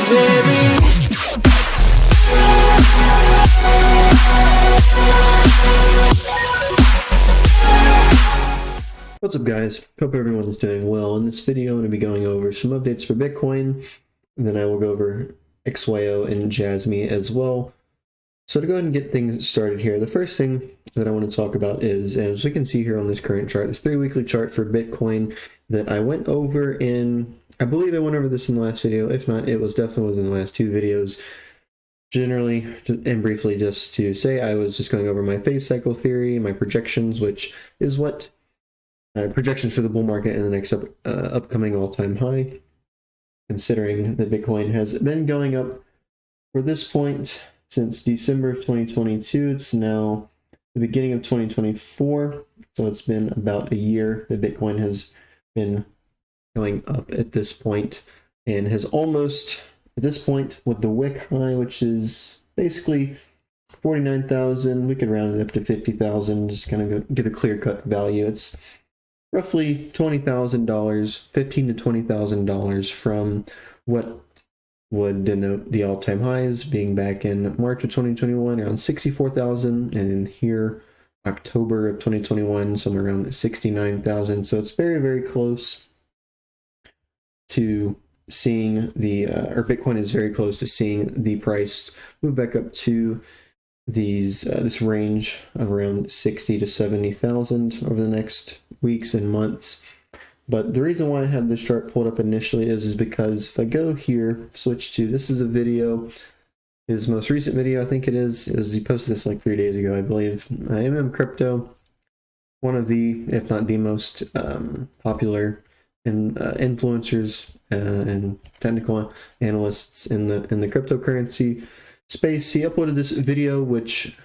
baby. What's up guys, hope everyone's doing well. In this video I'm going to be going over some updates for Bitcoin, and then I will go over XYO and JASMY as well. So to go ahead and get things started here, the first thing that I want to talk about is, as we can see here on this current chart, this 3-weekly chart for Bitcoin that I went over in, I believe I went over this in the last video. If not, it was definitely within the last 2 videos. Generally and briefly, just to say, I was just going over my phase cycle theory, my projections, which is what projections for the bull market in the next upcoming all-time high, considering that Bitcoin has been going up for this point since December of 2022. It's now the beginning of 2024, so it's been about a year that Bitcoin has been going up at this point, and has almost, at this point, with the wick high, which is basically 49,000, we could round it up to 50,000, just kind of give a clear-cut value. It's roughly $20,000, $15,000 to $20,000 from what would denote the all-time highs being back in March of 2021 around 64,000, and in here October of 2021 somewhere around 69,000. So it's very, very close to seeing the or Bitcoin is very close to seeing the price move back up to these this range of around 60 to 70,000 over the next weeks and months. But the reason why I have this chart pulled up initially is because if I go here, switch to, this is a video, his most recent video, I think it is he posted this like 3 days ago, I believe. MMCrypto, one of the, if not the most popular influencers and technical analysts in the cryptocurrency space. He uploaded this video, which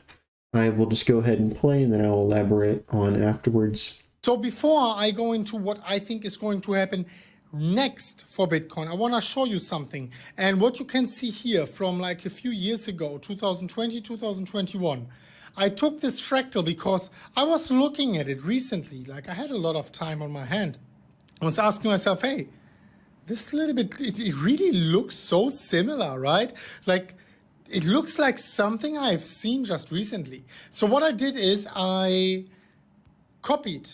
I will just go ahead and play, and then I'll elaborate on afterwards. So before I go into what I think is going to happen next for Bitcoin, I want to show you something. And what you can see here from like a few years ago, 2020, 2021, I took this fractal because I was looking at it recently. Like, I had a lot of time on my hand. I was asking myself, hey, this little bit, it really looks so similar, right? Like, it looks like something I've seen just recently. So what I did is I copied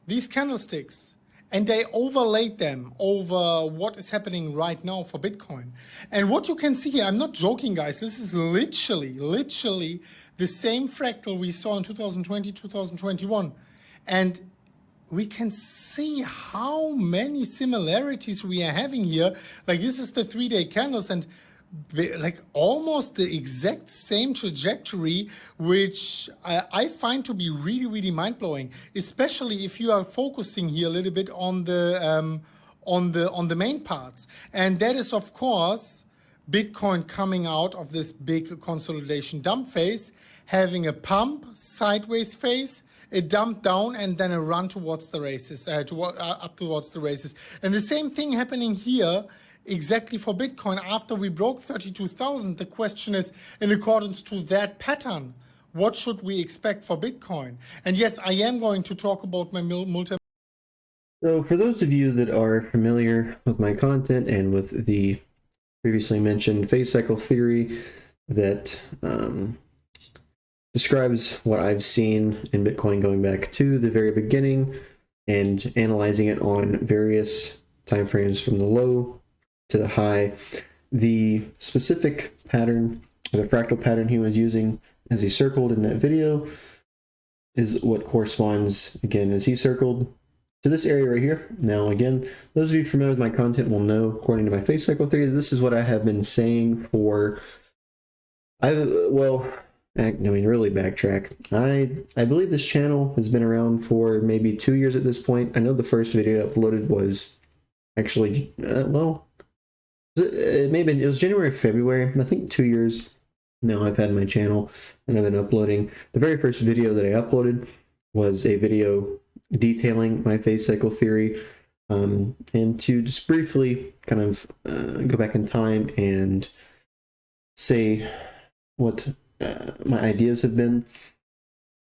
these candlesticks and I overlaid them over what is happening right now for Bitcoin. And what you can see here, I'm not joking, guys, this is literally the same fractal we saw in 2020, 2021. And we can see how many similarities we are having here. Like, this is the 3-day candles, and like almost the exact same trajectory, which I find to be really, really mind-blowing, especially if you are focusing here a little bit on the main parts. And that is, of course, Bitcoin coming out of this big consolidation dump phase, having a pump sideways phase, a dump down, and then a run towards the races, up towards the races. And the same thing happening here exactly for Bitcoin. After we broke 32,000, the question is, in accordance to that pattern, what should we expect for Bitcoin? And yes, I am going to talk about my multi. So for those of you that are familiar with my content and with the previously mentioned phase cycle theory that describes what I've seen in Bitcoin going back to the very beginning and analyzing it on various timeframes from the low to the high, the specific pattern, or the fractal pattern he was using as he circled in that video, is what corresponds, again, as he circled, to this area right here. Now, again, those of you familiar with my content will know, according to my phase cycle theory, this is what I have been saying for, really backtrack. I believe this channel has been around for maybe 2 years at this point. I know the first video I uploaded was actually, it was January or February. I think 2 years now I've had my channel and I've been uploading. The very first video that I uploaded was a video detailing my phase cycle theory, and to just briefly kind of go back in time and say what my ideas have been.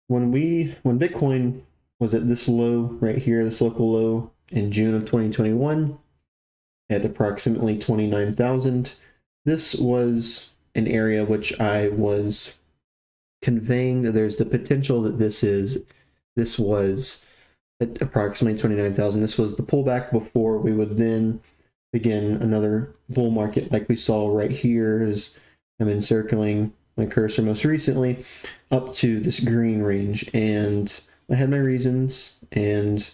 When Bitcoin was at this low right here, this local low in June of 2021, at approximately 29,000. this was an area which I was conveying that there's the potential that this was at approximately 29,000. This was the pullback before we would then begin another bull market like we saw right here as I'm encircling my cursor most recently up to this green range. And I had my reasons and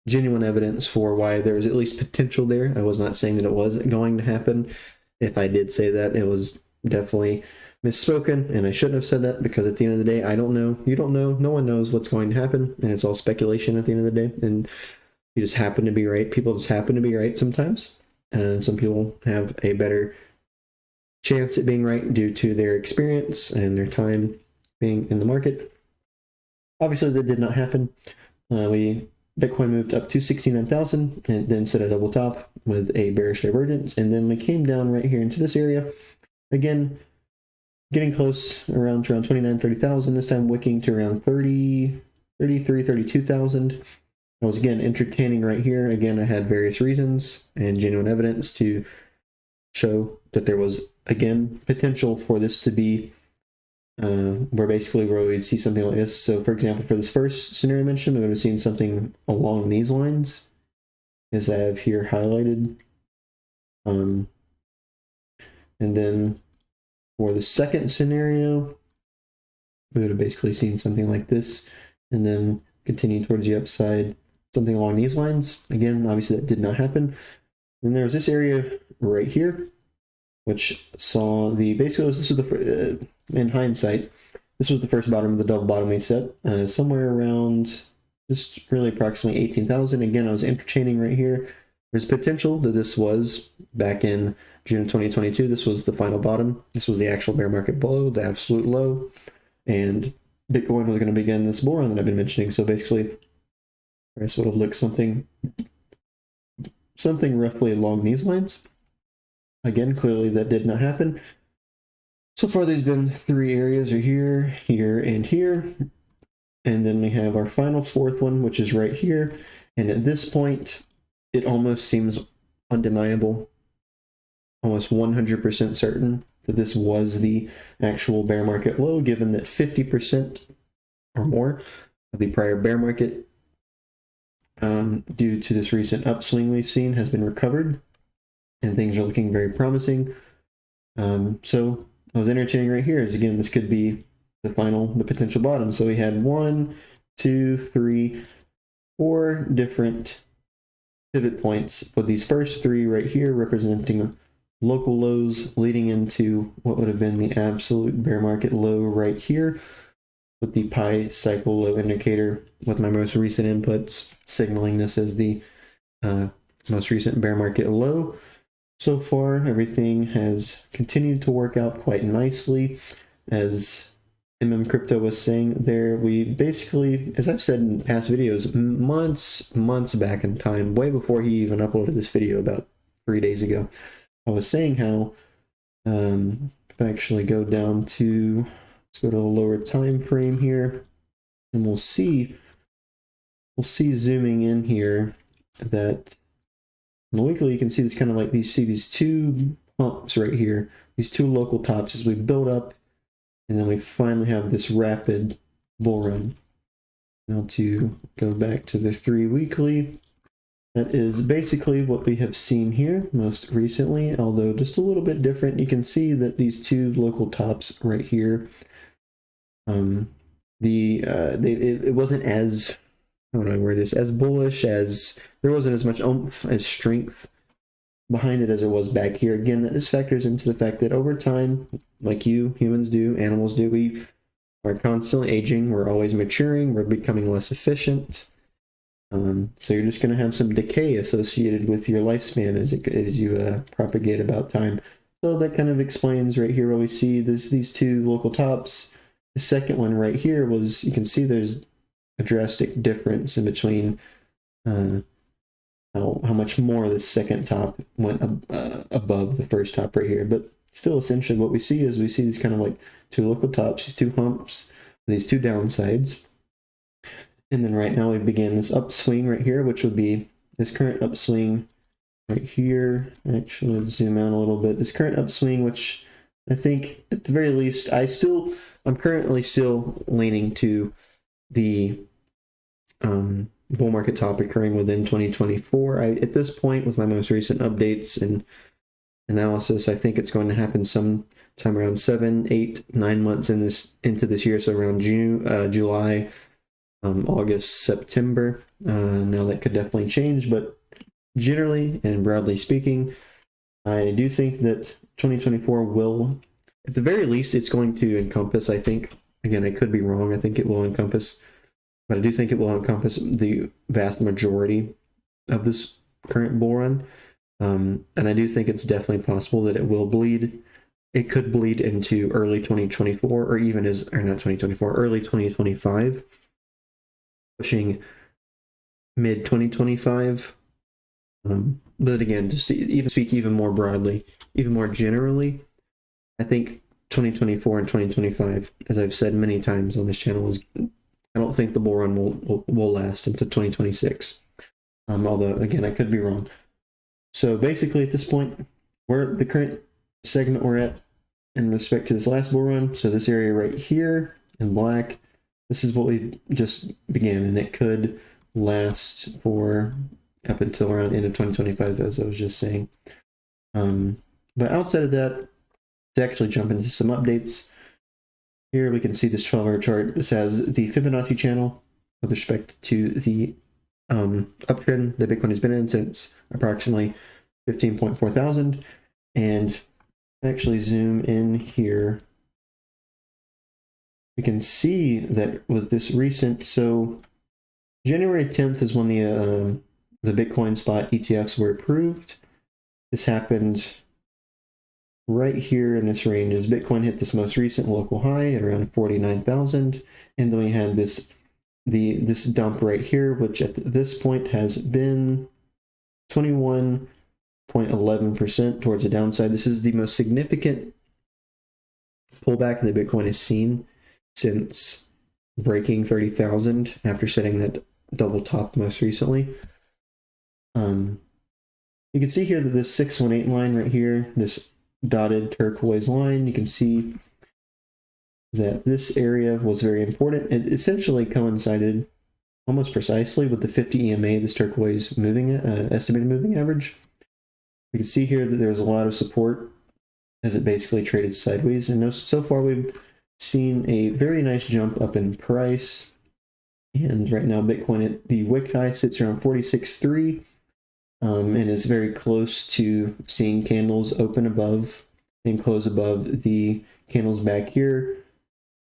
genuine evidence for why there was at least potential there. I was not saying that it was going to happen. If I did say that, it was definitely misspoken, and I shouldn't have said that, because at the end of the day, I don't know, you don't know, no one knows what's going to happen, and it's all speculation at the end of the day, and you just happen to be right. People just happen to be right sometimes, and some people have a better chance at being right due to their experience and their time being in the market. Obviously, that did not happen. Bitcoin moved up to 69,000 and then set a double top with a bearish divergence, and then we came down right here into this area again, getting close around 29, 30,000, this time wicking to around 30, 33, 32,000. I was again entertaining right here. Again, I had various reasons and genuine evidence to show that there was again potential for this to be where we'd see something like this. So for example, for this first scenario I mentioned, we would have seen something along these lines, as I have here highlighted. And then for the second scenario, we would have basically seen something like this, and then continue towards the upside, something along these lines. Again, obviously that did not happen. Then there was this area right here, which saw this was the in hindsight, this was the first bottom of the double bottom we set, somewhere around just really approximately 18,000. Again, I was entertaining right here. There's potential that this was back in June of 2022. This was the final bottom. This was the actual bear market below, the absolute low, and Bitcoin was going to begin this bull run that I've been mentioning. So basically, price would have looked something roughly along these lines. Again, clearly that did not happen. So far, there's been three areas, are here, here, and here. And then we have our final fourth one, which is right here. And at this point, it almost seems undeniable, almost 100% certain that this was the actual bear market low, given that 50% or more of the prior bear market, due to this recent upswing we've seen, has been recovered, and things are looking very promising. So I was entertaining right here as, again, this could be the potential bottom. So we had 1, 2, 3, 4 different pivot points, with these first three right here representing local lows leading into what would have been the absolute bear market low right here, with the pi cycle low indicator with my most recent inputs signaling this as the most recent bear market low. So far, everything has continued to work out quite nicely. As MMCrypto was saying there, we basically, as I've said in past videos, months back in time, way before he even uploaded this video about 3 days ago, I was saying how, if I actually go down to, let's go to a lower time frame here, and we'll see zooming in here that on the weekly, you can see this kind of like these two pumps right here, these two local tops as we build up, and then we finally have this rapid bull run. Now to go back to the 3 weekly, that is basically what we have seen here most recently, although just a little bit different. You can see that these two local tops right here, it wasn't as, how do I word this, as bullish, as there wasn't as much oomph, as strength behind it as there was back here. Again, that just factors into the fact that over time, like humans do, animals do, we are constantly aging, we're always maturing, we're becoming less efficient. So you're just going to have some decay associated with your lifespan as you propagate about time. So that kind of explains right here where we see these two local tops. The second one right here was, you can see there's a drastic difference in between how much more the second top went above the first top right here. But still, essentially what we see is these kind of like two local tops, these two humps, these two downsides. And then right now we begin this upswing right here, which would be this current upswing right here. Actually, let's zoom out a little bit. This current upswing, which I think at the very least, I'm currently still leaning to the bull market top occurring within 2024. At this point, with my most recent updates and analysis, I think it's going to happen sometime around 7, 8, 9 months into this year, so around July, August, September. Now that could definitely change, but generally and broadly speaking, I do think that 2024 will, at the very least, it's going to encompass, I think, again, I could be wrong, I think it will encompass, but I do think it will encompass the vast majority of this current bull run. And I do think it's definitely possible that it will bleed. It could bleed into early 2024, or even not 2024, early 2025, pushing mid 2025. But again, just to even speak even more broadly, even more generally, I think 2024 and 2025, as I've said many times on this channel, I don't think the bull run will last into 2026. Although, again, I could be wrong. So basically, at this point, we're the current segment we're at in respect to this last bull run. So this area right here in black, this is what we just began, and it could last for up until around end of 2025, as I was just saying. But outside of that, to actually jump into some updates, here we can see this 12-hour chart. This has the Fibonacci channel with respect to the uptrend that Bitcoin has been in since approximately 15.4 thousand. And actually zoom in here, we can see that with this recent, so January 10th is when the Bitcoin spot ETFs were approved. This happened right here in this range as Bitcoin hit this most recent local high at around 49,000, and then we had this dump right here, which at this point has been 21.11% towards the downside. This is the most significant pullback that Bitcoin has seen since breaking 30,000 after setting that double top most recently. You can see here that this 618 line right here, this dotted turquoise line, you can see that this area was very important. It essentially coincided almost precisely with the 50 EMA, this turquoise estimated moving average. You can see here that there's a lot of support as it basically traded sideways, and so far we've seen a very nice jump up in price. And right now Bitcoin at the wick high sits around 46.3, and is very close to seeing candles open above and close above the candles back here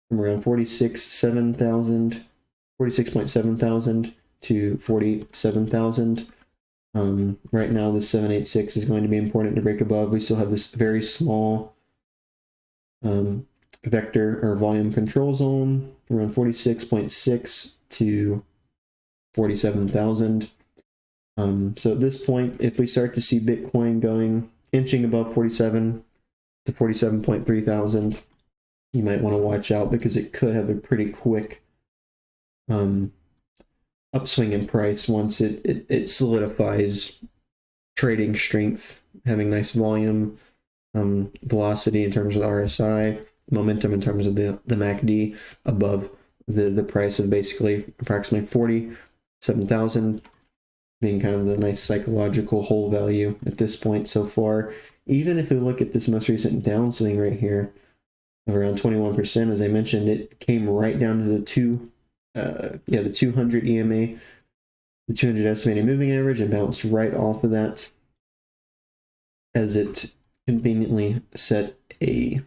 from around 46.7 thousand to 47,000. Right now, the 786 is going to be important to break above. We still have this very small vector or volume control zone from around 46.6 to 47,000. So at this point, if we start to see Bitcoin inching above 47 to 47.3 thousand, you might want to watch out because it could have a pretty quick upswing in price once it solidifies trading strength, having nice volume, velocity in terms of the RSI, momentum in terms of the MACD above the price of basically approximately 47,000, being kind of the nice psychological whole value at this point so far. Even if we look at this most recent downswing right here of around 21%, as I mentioned, it came right down to the 200 EMA, the 200 estimated moving average, and bounced right off of that as it conveniently set a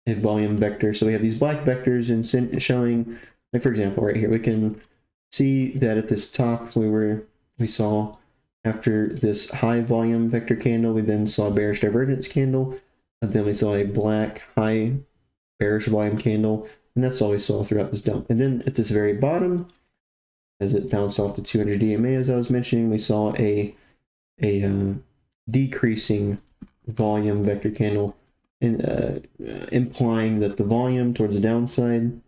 volume vector. So we have these black vectors and showing, like for example, right here, we can see that at this top we saw after this high volume vector candle, we then saw a bearish divergence candle, and then we saw a black high bearish volume candle, and that's all we saw throughout this dump. And then at this very bottom, as it bounced off the 200 EMA, as I was mentioning, we saw a decreasing volume vector candle, implying that the volume towards the downside,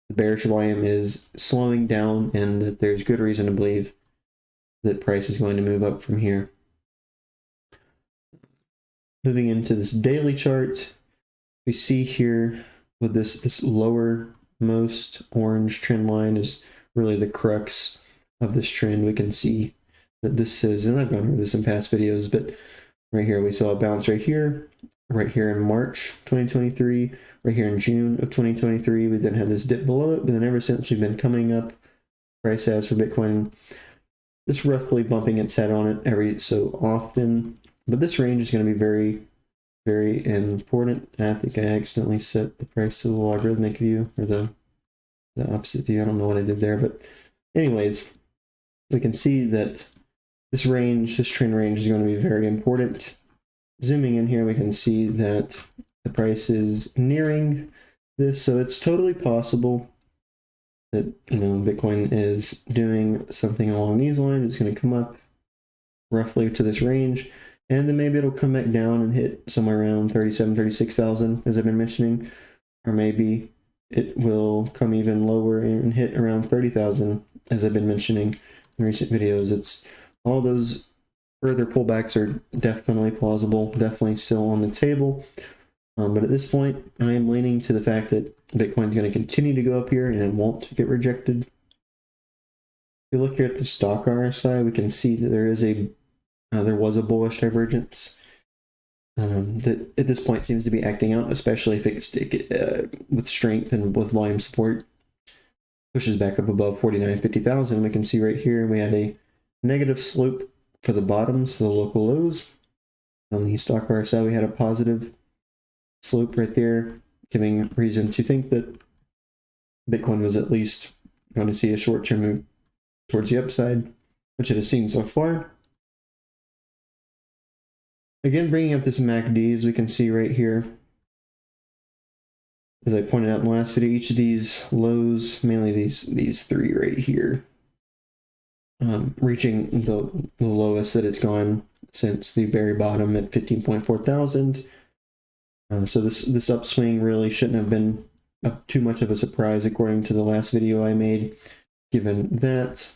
the bearish volume, is slowing down, and that there's good reason to believe that price is going to move up from here. Moving into this daily chart, we see here with this lowermost orange trend line is really the crux of this trend. We can see that this is, and I've gone over this in past videos, but right here we saw a bounce right here in March 2023, right here in June of 2023. We then had this dip below it, but then ever since we've been coming up. Price has for Bitcoin, it's roughly bumping its head on it every so often, but this range is going to be very, very important. I think I accidentally set the price to the logarithmic view, or the opposite view. I don't know what I did there, but anyways, we can see that this range, this trend range, is going to be very important. Zooming in here, we can see that the price is nearing this, so it's totally possible that, you know, Bitcoin is doing something along these lines. It's going to come up roughly to this range, and then maybe it'll come back down and hit somewhere around 37, 36,000, as I've been mentioning, or maybe it will come even lower and hit around 30,000, as I've been mentioning in recent videos. It's all those further pullbacks are definitely plausible, definitely still on the table. But at this point, I am leaning to the fact that Bitcoin is going to continue to go up here and it won't get rejected. If you look here at the stock RSI, we can see that there was a bullish divergence that at this point seems to be acting out, especially if it with strength and with volume support pushes back up above 49,50,000. We can see right here we had a negative slope for the bottoms, the local lows. On the stock RSI, we had a positive slope right there, giving reason to think that Bitcoin was at least going to see a short-term move towards the upside, which it has seen so far. Again, bringing up this MACD, as we can see right here, as I pointed out in the last video, each of these lows, mainly these three right here, reaching the lowest that it's gone since the very bottom at 15.4 thousand. So this upswing really shouldn't have been too much of a surprise, according to the last video I made, given that.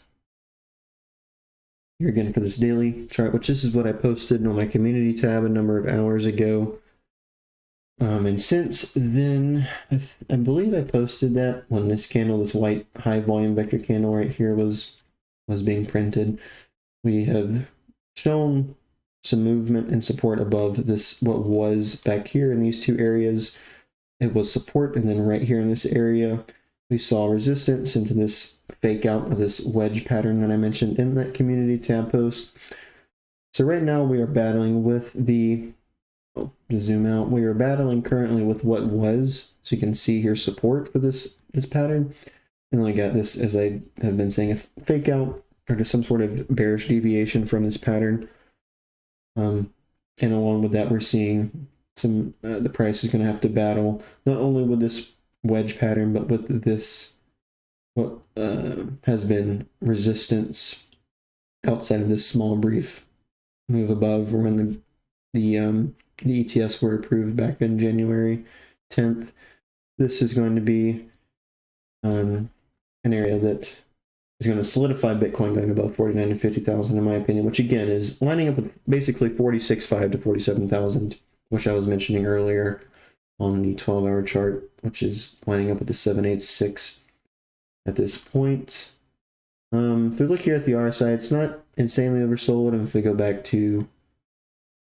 Here again for this daily chart, which this is what I posted on my community tab a number of hours ago. And since then, I believe I posted that when this candle, this white high volume vector candle right here was being printed. We have shown some movement and support above this, what was back here in these two areas. It was support, and then right here in this area, we saw resistance into this fake out of this wedge pattern that I mentioned in that community tab post. So right now we are battling with the, to zoom out, we are battling currently with what was, so you can see here, support for this pattern. And then we got this, as I have been saying, a fake out, or just some sort of bearish deviation from this pattern. And along with that, we're seeing some, the price is going to have to battle not only with this wedge pattern, but with this, what has been resistance outside of this small brief move above, when the ETS were approved back in January 10th. This is going to be an area that is going to solidify Bitcoin going above 49 and 50,000, in my opinion, which again is lining up with basically 46.5 to 47,000, which I was mentioning earlier on the 12-hour chart, which is lining up with the 786 at this point. If we look here at the RSI, it's not insanely oversold, and if we go back to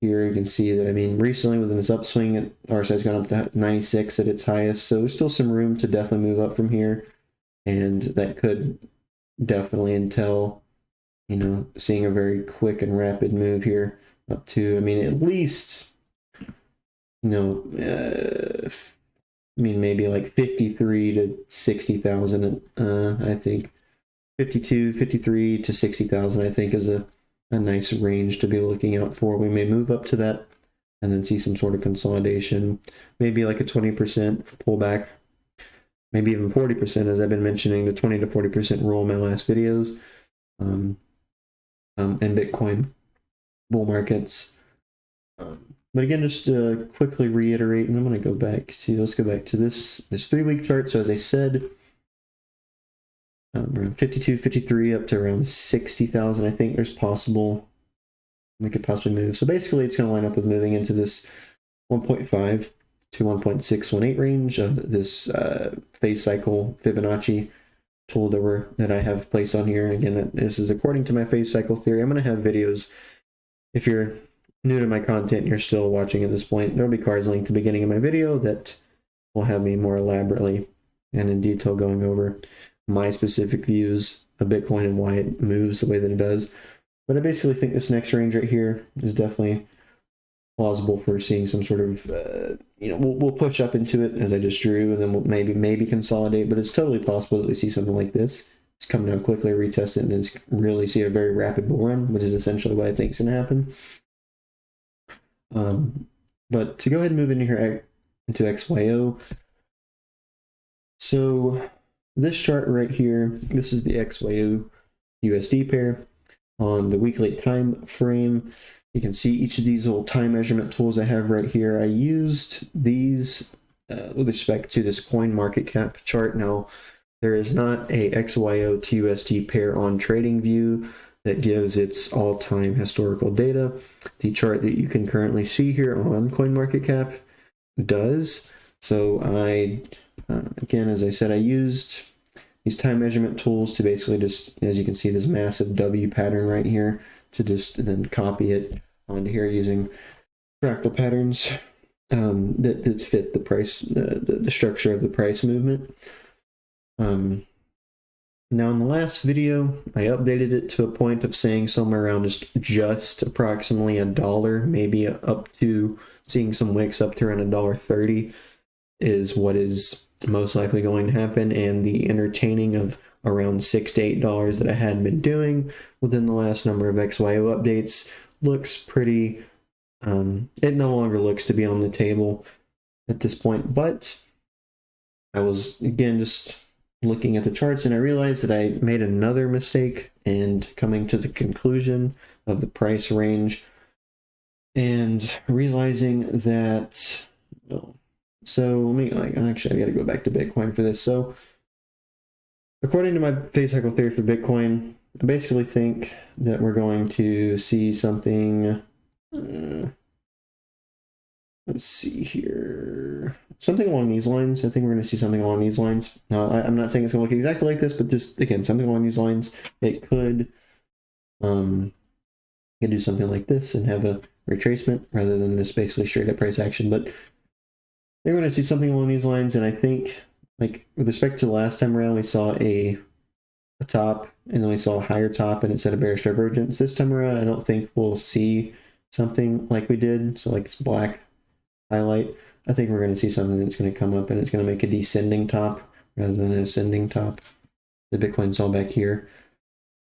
here, you can see that, I mean, recently within this upswing, RSI has gone up to 96 at its highest, so there's still some room to definitely move up from here, and that could definitely entail, you know, seeing a very quick and rapid move here up to, I mean, at least, you know, I mean, maybe like 53 to 60,000, I think. 53 to 60,000, I think, is a nice range to be looking out for. We may move up to that and then see some sort of consolidation, maybe like a 20% pullback, maybe even 40%, as I've been mentioning, the 20 to 40% rule in my last videos, and Bitcoin bull markets. But again, just to quickly reiterate, and I'm going to go back, see, let's go back to this 3-week chart. So as I said, around 52, 53 up to around 60,000. I think there's possible we could possibly move. So basically, it's going to line up with moving into this 1.5 to 1.618 range of this phase cycle Fibonacci tool that I have placed on here. Again, this is according to my phase cycle theory. I'm going to have videos. If you're new to my content and you're still watching at this point, there'll be cards linked at the beginning of my video that will have me more elaborately and in detail going over my specific views of Bitcoin and why it moves the way that it does. But I basically think this next range right here is definitely plausible for seeing some sort of, we'll push up into it as I just drew, and then we'll maybe consolidate, but it's totally possible that we see something like this. It's come down quickly, retest it, and then really see a very rapid bull run, which is essentially what I think is going to happen. But to go ahead and move into here, into XYO. So this chart right here, this is the XYO USD pair on the weekly time frame. You can see each of these little time measurement tools I have right here. I used these with respect to this coin market cap chart. Now, there is not a XYO to USD pair on TradingView that gives its all-time historical data. The chart that you can currently see here on CoinMarketCap does. So I, again, as I said, I used these time measurement tools to basically just, as you can see, this massive W pattern right here, to just then copy it onto here using fractal patterns that fit the price, the structure of the price movement. Now in the last video, I updated it to a point of saying somewhere around just approximately $1, maybe up to seeing some wicks up to around $1.30 is what is most likely going to happen, and the entertaining of around $6 to $8 that I had been doing within the last number of XYO updates looks pretty, it no longer looks to be on the table at this point, but I was, again, just looking at the charts, and I realized that I made another mistake and coming to the conclusion of the price range and realizing that, so let me, actually, I got to go back to Bitcoin for this. So according to my phase cycle theory for Bitcoin, I basically think that we're going to see something, let's see here, something along these lines. I think we're going to see something along these lines. Now, I'm not saying it's going to look exactly like this, but just, again, something along these lines. It could, you could do something like this and have a retracement rather than just basically straight up price action. But they're going to see something along these lines, and I think, like, with respect to the last time around, we saw a top, and then we saw a higher top, and it said a bearish divergence. This time around, I don't think we'll see something like we did, so like this black highlight. I think we're going to see something that's going to come up, and it's going to make a descending top rather than an ascending top. The Bitcoin saw back here,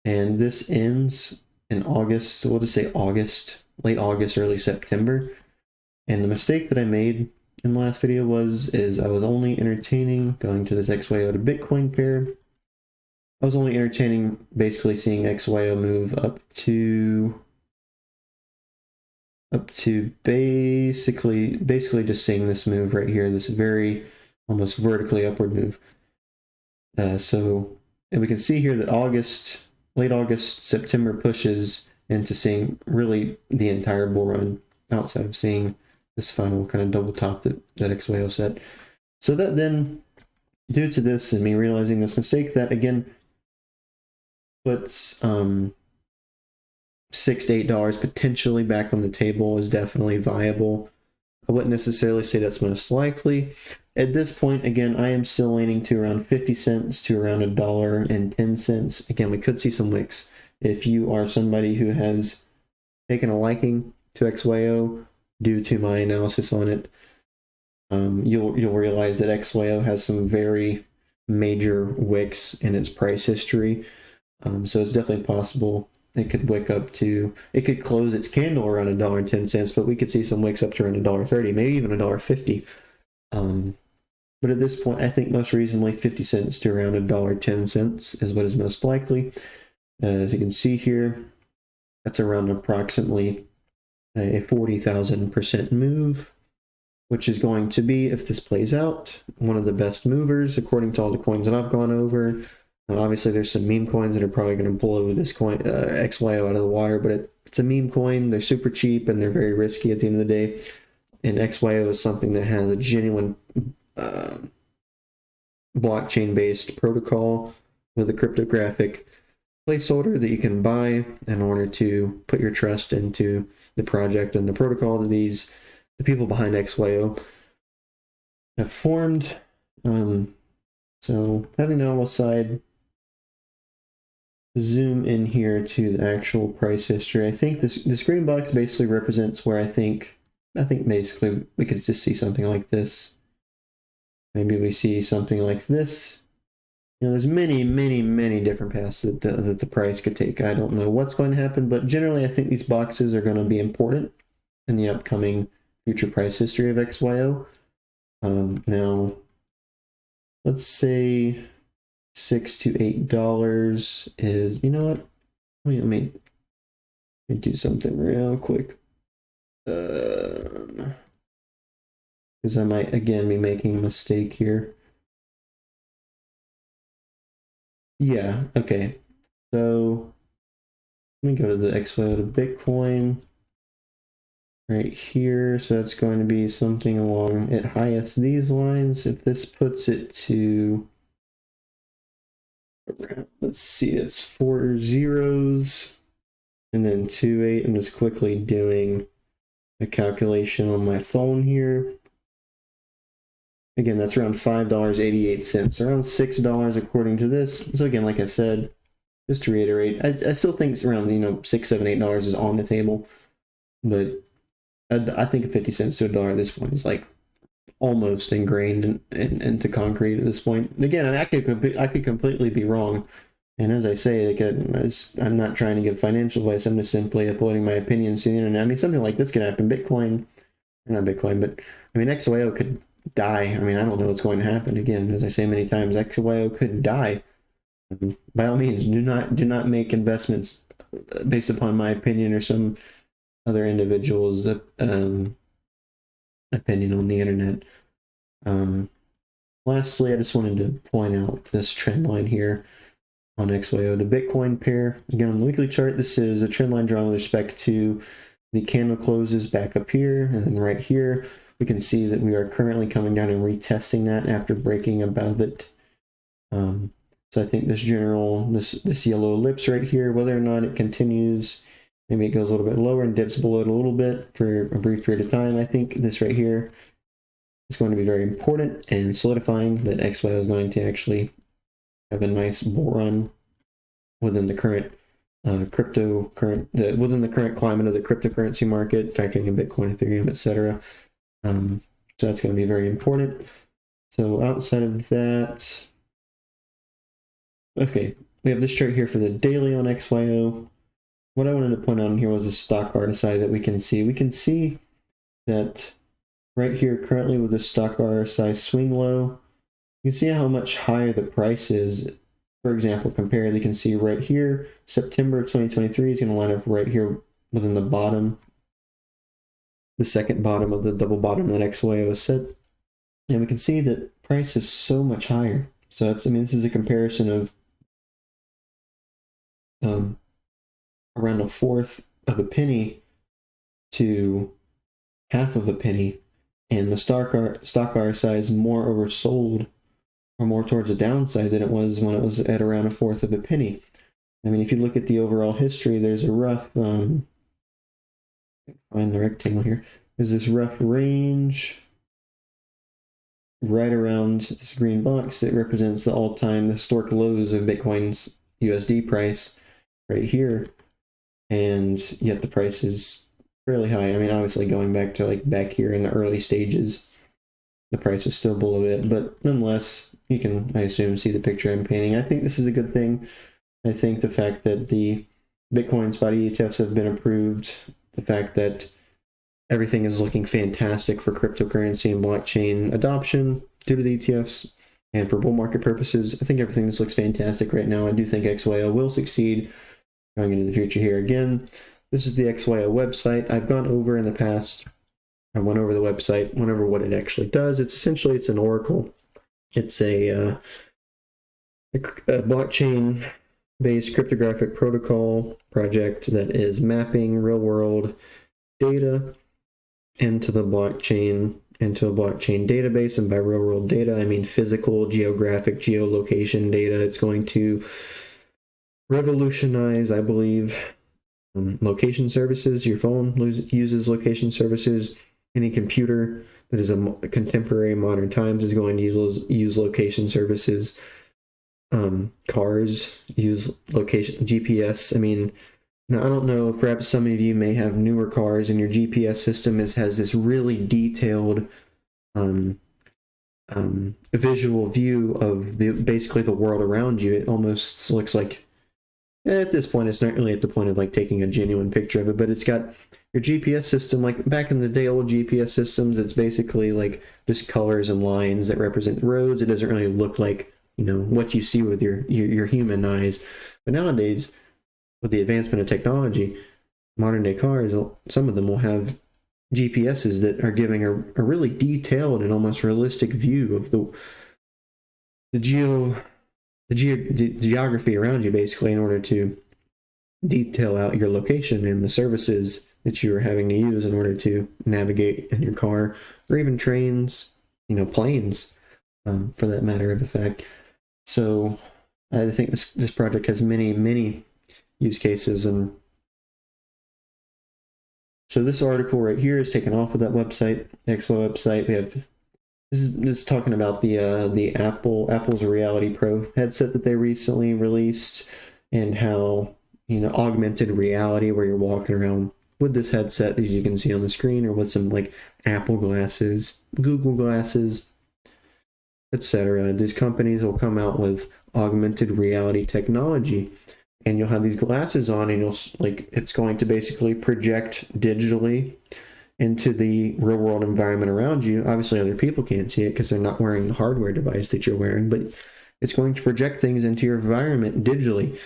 and this ends in August, so we'll just say August, late August, early September. And the mistake that I made in the last video is I was only entertaining going to this XYO to Bitcoin pair. I was only entertaining basically seeing XYO move up to basically just seeing this move right here, this very almost vertically upward move. And we can see here that late August, September pushes into seeing really the entire bull run outside of seeing this final kind of double top that XYO set. So that then, due to this and me realizing this mistake, that again puts $6 to $8 potentially back on the table is definitely viable. I wouldn't necessarily say that's most likely. At this point, again, I am still leaning to around 50 cents to around $1.10. Again, we could see some wicks. If you are somebody who has taken a liking to XYO due to my analysis on it, you'll realize that XYO has some very major wicks in its price history. So it's definitely possible it could wick up to, it could close its candle around $1.10, but we could see some wicks up to around $1.30, maybe even $1.50. But at this point, I think most reasonably 50 cents to around $1.10 is what is most likely. As you can see here, that's around approximately a 40,000% move, which is going to be, if this plays out, one of the best movers according to all the coins that I've gone over. Now, obviously, there's some meme coins that are probably going to blow this coin XYO out of the water, but it's a meme coin. They're super cheap and they're very risky at the end of the day. And XYO is something that has a genuine blockchain-based protocol with a cryptographic placeholder that you can buy in order to put your trust into the project and the protocol that the people behind XYO have formed. So having that on the side, zoom in here to the actual price history. I think this green box basically represents where I think basically we could just see something like this. Maybe we see something like this. You know, there's many different paths that the price could take. I don't know what's going to happen, but generally I think these boxes are going to be important in the upcoming future price history of XYO. Now, let's say $6 to $8 is, you know what? Let me do something real quick. Because I might again be making a mistake here. Yeah, okay. So let me go to the XYO to Bitcoin right here. So that's going to be something along at highest these lines. If this puts it to, let's see, it's 4 zeros and then 2 8. I'm just quickly doing a calculation on my phone here. Again, that's around $5.88, around $6 according to this. So again, like I said, just to reiterate, I still think it's around, $6, $7, $8 is on the table, but I think 50 cents to $1 at this point is like almost ingrained into concrete at this point. Again, I could completely be wrong, and as I say, I'm not trying to give financial advice. I'm just simply uploading my opinions to the internet. I mean, something like this could happen. Bitcoin, not Bitcoin, but I mean, XYO could die. I mean, I don't know what's going to happen. Again, as I say many times, XYO could die. By all means, do not make investments based upon my opinion or some other individual's opinion on the internet. Lastly, I just wanted to point out this trend line here on XYO to Bitcoin pair. Again, on the weekly chart, this is a trend line drawn with respect to the candle closes back up here, and then right here we can see that we are currently coming down and retesting that after breaking above it. So I think this yellow ellipse right here, whether or not it continues, maybe it goes a little bit lower and dips below it a little bit for a brief period of time. I think this right here is going to be very important in solidifying that XYO is going to actually have a nice bull run within the current within the current climate of the cryptocurrency market, factoring in Bitcoin, Ethereum, etc. So that's going to be very important. So outside of that, okay, we have this chart here for the daily on XYO. What I wanted to point out in here was the stock RSI that we can see. We can see that right here currently with the stock RSI swing low, you can see how much higher the price is. For example, compared, you can see right here, September 2023 is going to line up right here within the bottom, the second bottom of the double bottom that XYO is set. And we can see that price is so much higher. So this is a comparison of around 1/4 of a penny to 1/2 of a penny, and the stock RSI is more oversold or more towards the downside than it was when it was at around 1/4 of a penny. I mean, if you look at the overall history, there's a rough find the rectangle here. There's this rough range right around this green box that represents the all-time historic lows of Bitcoin's USD price right here, and yet the price is fairly high. I mean, obviously going back to back here in the early stages, the price is still below it, but nonetheless, you can, I assume, see the picture I'm painting. I think this is a good thing. I think the fact that the Bitcoin spot ETFs have been approved, the fact that everything is looking fantastic for cryptocurrency and blockchain adoption due to the ETFs, and for bull market purposes, I think everything just looks fantastic right now. I do think XYO will succeed going into the future here. Again, this is the XYO website. I've gone over in the past, I went over the website, went over what it actually does. It's an oracle. It's a a blockchain-based cryptographic protocol project that is mapping real-world data into a blockchain database. And by real-world data, I mean physical, geographic, geolocation data. It's going to revolutionize, I believe, location services. Your phone uses location services. Any computer that is a contemporary modern times is going to use location services. Cars use location GPS. I mean, now I don't know, perhaps some of you may have newer cars and your GPS system has this really detailed visual view of basically the world around you. It almost looks like, at this point, it's not really at the point of like taking a genuine picture of it, but it's got your GPS system, like back in the day, old GPS systems, it's basically like just colors and lines that represent roads. It doesn't really look like, you know, what you see with your human eyes. But nowadays, with the advancement of technology, modern day cars, some of them will have GPSs that are giving a really detailed and almost realistic view of the geography around you, basically, in order to detail out your location and the services that you are having to use in order to navigate in your car, or even trains, you know, planes, for that matter of fact. So I think this project has many use cases. And so this article right here is taken off of that website, the XYO website. We have this is talking about the Apple's Reality Pro headset that they recently released, and how, you know, augmented reality, where you're walking around with this headset, as you can see on the screen, or with some like Apple glasses, Google glasses, etc. These companies will come out with augmented reality technology, and you'll have these glasses on, and it's going to basically project digitally into the real world environment around you. Obviously, other people can't see it because they're not wearing the hardware device that you're wearing, but it's going to project things into your environment digitally.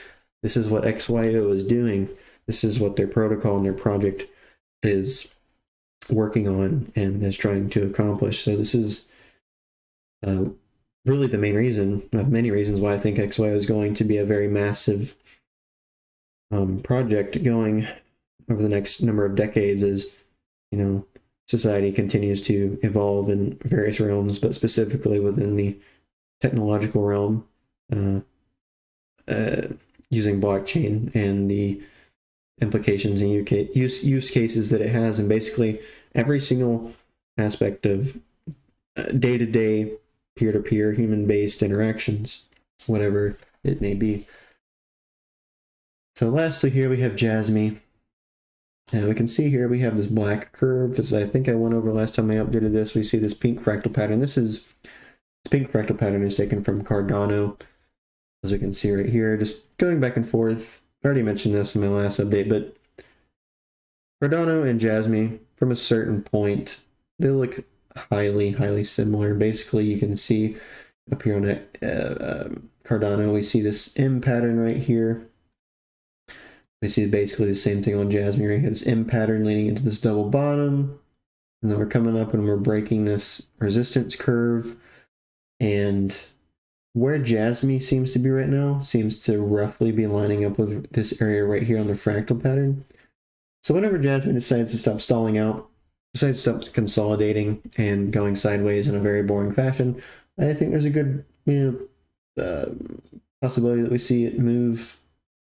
This is what XYO is doing. This is what their protocol and their project is working on and is trying to accomplish. So this is really the main reason, of many reasons, why I think XYO is going to be a very massive project going over the next number of decades, as, you know, society continues to evolve in various realms, but specifically within the technological realm, using blockchain and the implications and use cases that it has, and basically every single aspect of day-to-day, peer-to-peer, human-based interactions, whatever it may be. So lastly, here we have JASMY. And we can see here we have this black curve, as I think I went over last time I updated this. We see this pink fractal pattern. This pink fractal pattern is taken from Cardano, as we can see right here, just going back and forth. I already mentioned this in my last update, but Cardano and JASMY, from a certain point, they look highly similar. Basically, you can see up here on Cardano, we see this M pattern right here. We see basically the same thing on JASMY right here, this M pattern leading into this double bottom. And then we're coming up and we're breaking this resistance curve. And where JASMY seems to be right now seems to roughly be lining up with this area right here on the fractal pattern. So whenever JASMY decides to stop stalling out, decides to stop consolidating and going sideways in a very boring fashion, I think there's a good, possibility that we see it move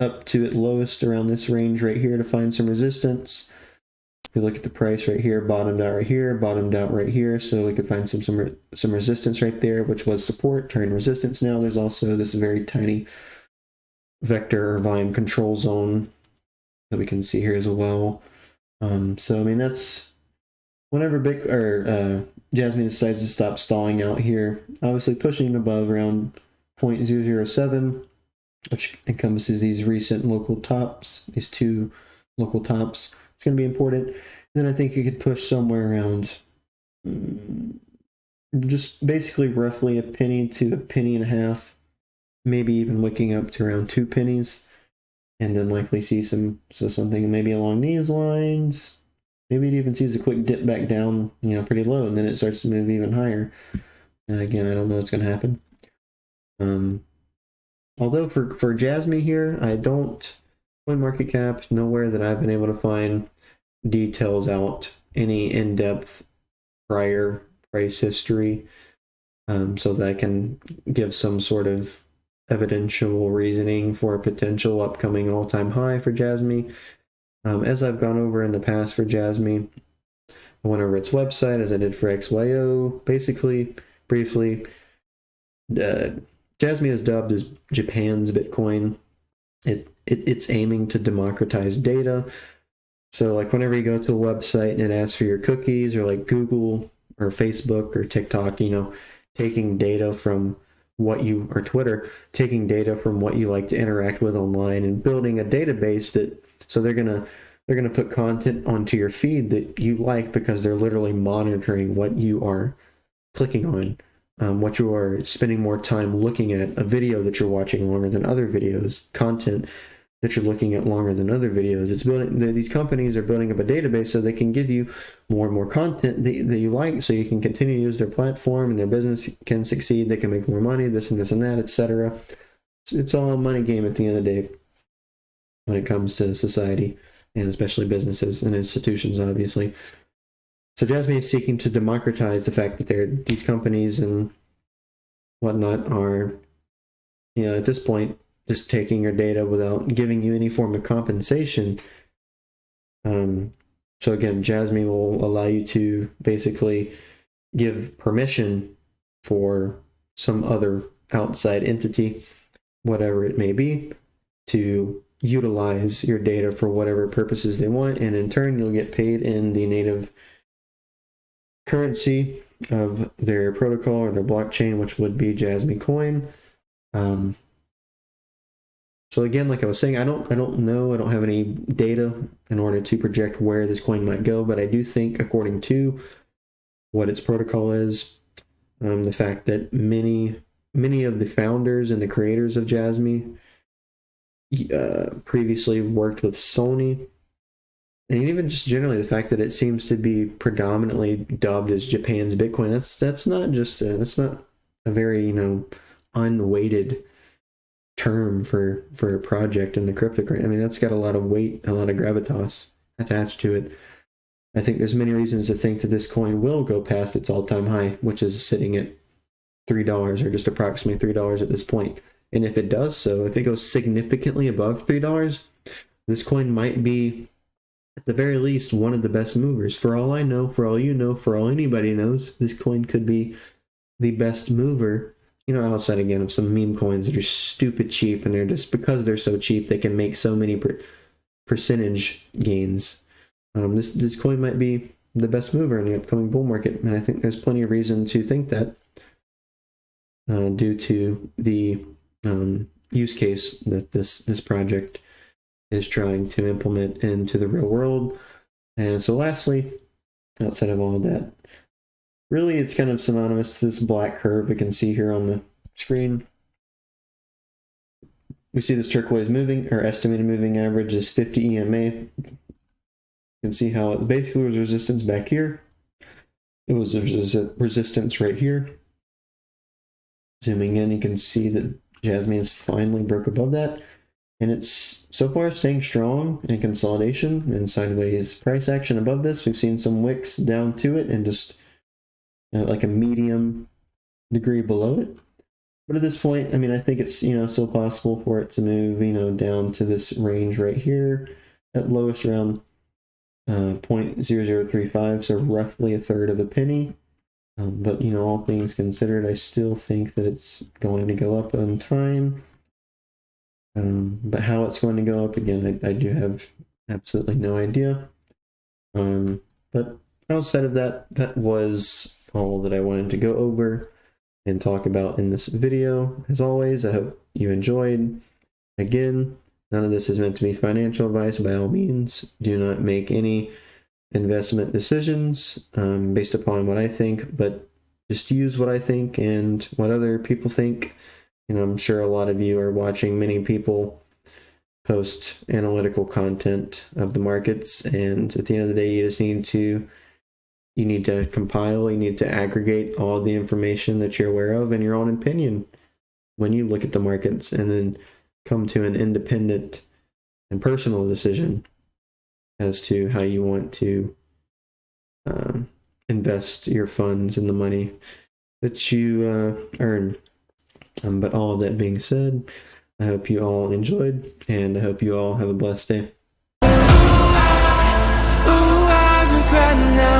up to its lowest around this range right here to find some resistance. If you look at the price right here, bottomed out right here, bottomed out right here, so we could find some resistance right there, which was support, turned resistance. Now there's also this very tiny vector or volume control zone that we can see here as well. So I mean, that's whenever JASMY decides to stop stalling out here, obviously pushing above around 0.007, which encompasses these recent local tops, these two local tops. It's going to be important. And then I think you could push somewhere around just basically roughly a penny to a penny and a half, maybe even wicking up to around 2 pennies, and then likely see something maybe along these lines. Maybe it even sees a quick dip back down, pretty low, and then it starts to move even higher. And again, I don't know what's going to happen. although for JASMY here, I don't, CoinMarketCap, nowhere that I've been able to find details out any in-depth prior price history, so that I can give some sort of evidential reasoning for a potential upcoming all-time high for JASMY. As I've gone over in the past for JASMY, I went over its website as I did for XYO. Basically, briefly, JASMY is dubbed as Japan's Bitcoin. It's aiming to democratize data. So like whenever you go to a website and it asks for your cookies, or like Google or Facebook or TikTok, taking data from what you, or Twitter, taking data from what you like to interact with online and building a database that, so they're gonna put content onto your feed that you like because they're literally monitoring what you are clicking on, what you are spending more time looking at, a video that you're watching longer than other videos, content that you're looking at longer than other videos. It's building, these companies are building up a database so they can give you more and more content that you like, so you can continue to use their platform and their business can succeed. They can make more money, this and this and that, etc. It's all a money game at the end of the day when it comes to society, and especially businesses and institutions, obviously. So JASMY is seeking to democratize the fact that these companies and whatnot are, at this point, just taking your data without giving you any form of compensation. So again, JASMY will allow you to basically give permission for some other outside entity, whatever it may be, to utilize your data for whatever purposes they want, and in turn you'll get paid in the native currency of their protocol or their blockchain, which would be JASMY coin. So again, like I was saying, I don't know, I don't have any data in order to project where this coin might go, but I do think, according to what its protocol is, the fact that many of the founders and the creators of JASMY previously worked with Sony, and even just generally the fact that it seems to be predominantly dubbed as Japan's Bitcoin, that's not a very unweighted term for a project in the cryptocurrency. I mean, that's got a lot of weight, a lot of gravitas attached to it. I think there's many reasons to think that this coin will go past its all-time high, which is sitting at $3, or just approximately $3 at this point. And if it does so, if it goes significantly above $3, this coin might be, at the very least, one of the best movers. For all I know, for all you know, for all anybody knows, this coin could be the best mover, outside again of some meme coins that are stupid cheap, and they're just, because they're so cheap, they can make so many percentage gains. This coin might be the best mover in the upcoming bull market, and I think there's plenty of reason to think that, due to the use case that this project is trying to implement into the real world. And so lastly, outside of all of that, really it's kind of synonymous to this black curve we can see here on the screen. We see this turquoise moving, or estimated moving average is 50 EMA. You can see how it basically was resistance back here. It was a resistance right here. Zooming in, you can see that JASMY has finally broke above that, and it's so far staying strong in consolidation and sideways price action above this. We've seen some wicks down to it and just like a medium degree below it. But at this point, I mean, I think it's, still possible for it to move, down to this range right here, at lowest around 0.0035, so roughly a third of a penny. But, all things considered, I still think that it's going to go up on time. But how it's going to go up, again, I do have absolutely no idea. But outside of that, that was all that I wanted to go over and talk about in this video. As always, I hope you enjoyed. Again, none of this is meant to be financial advice. By all means, do not make any investment decisions based upon what I think, but just use what I think and what other people think. I'm sure a lot of you are watching many people post analytical content of the markets, and at the end of the day, you just need to compile, you need to aggregate all the information that you're aware of in your own opinion. when you look at the markets and then come to an independent and personal decision as to how you want to invest your funds and the money that you earn. But all of that being said, I hope you all enjoyed, and I hope you all have a blessed day. Ooh, I'm regretting now.